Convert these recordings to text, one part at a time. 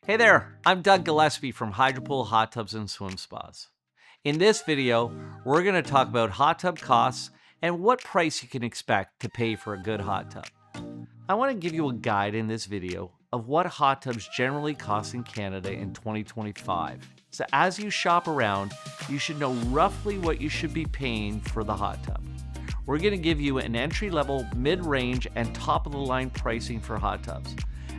Hey there, I'm Doug Gillespie from Hydropool Hot Tubs and Swim Spas. In this video, we're going to talk about hot tub costs and what price you can expect to pay for a good hot tub. I want to give you a guide in this video of what hot tubs generally cost in Canada in 2025. So as you shop around, you should know roughly what you should be paying for the hot tub. We're going to give you an entry-level, mid-range, and top-of-the-line pricing for hot tubs,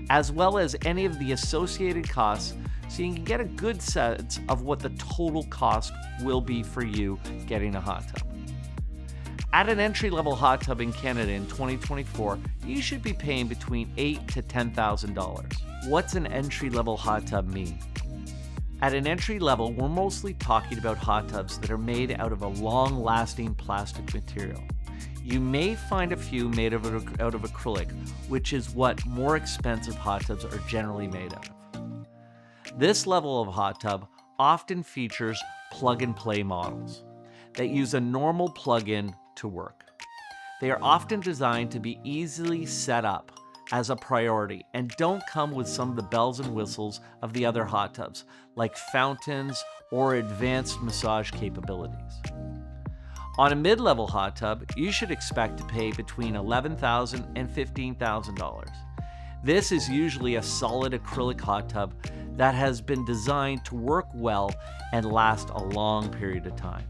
as well as any of the associated costs, so you can get a good sense of what the total cost will be for you getting a hot tub. At an entry-level hot tub in Canada in 2024, you should be paying between $8,000 to $10,000. What's an entry-level hot tub mean? At an entry level, we're mostly talking about hot tubs that are made out of a long-lasting plastic material. You may find a few made out of acrylic, which is what more expensive hot tubs are generally made out of. This level of hot tub often features plug-and-play models that use a normal plug-in to work. They are often designed to be easily set up as a priority and don't come with some of the bells and whistles of the other hot tubs, like fountains or advanced massage capabilities. On a mid-level hot tub, you should expect to pay between $11,000 and $15,000. This is usually a solid acrylic hot tub that has been designed to work well and last a long period of time,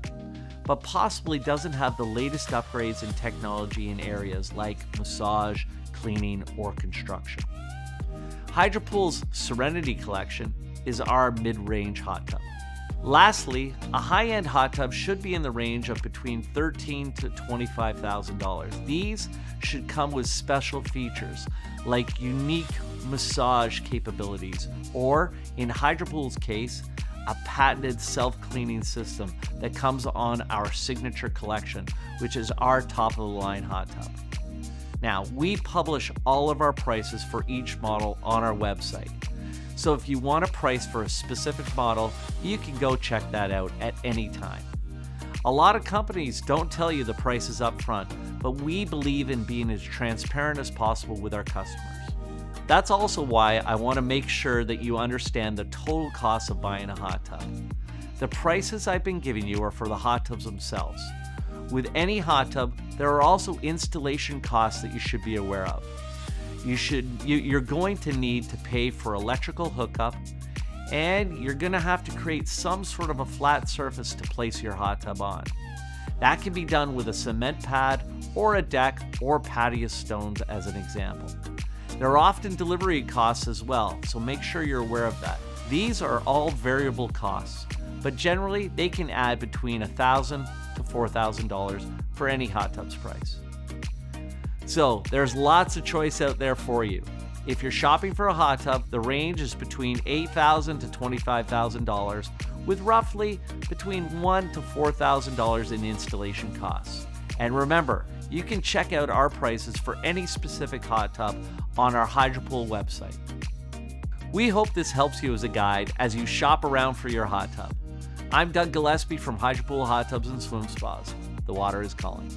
but possibly doesn't have the latest upgrades in technology in areas like massage, cleaning, or construction. Hydropool's Serenity Collection is our mid-range hot tub. Lastly, a high-end hot tub should be in the range of between $13,000 to $25,000. These should come with special features like unique massage capabilities, or in Hydropool's case, a patented self-cleaning system that comes on our signature collection, which is our top-of-the-line hot tub. Now, we publish all of our prices for each model on our website. So if you want a price for a specific model, you can go check that out at any time. A lot of companies don't tell you the prices up front, but we believe in being as transparent as possible with our customers. That's also why I want to make sure that you understand the total cost of buying a hot tub. The prices I've been giving you are for the hot tubs themselves. With any hot tub, there are also installation costs that you should be aware of. You're going to need to pay for electrical hookup, and you're going to have to create some sort of a flat surface to place your hot tub on. That can be done with a cement pad or a deck or patio stones as an example. There are often delivery costs as well, so make sure you're aware of that. These are all variable costs, but generally they can add between $1,000 to $4,000 for any hot tub's price. So there's lots of choice out there for you. If you're shopping for a hot tub, the range is between $8,000 to $25,000, with roughly between $1,000 to $4,000 in installation costs. And remember, you can check out our prices for any specific hot tub on our Hydropool website. We hope this helps you as a guide as you shop around for your hot tub. I'm Doug Gillespie from Hydropool Hot Tubs and Swim Spas. The water is calling.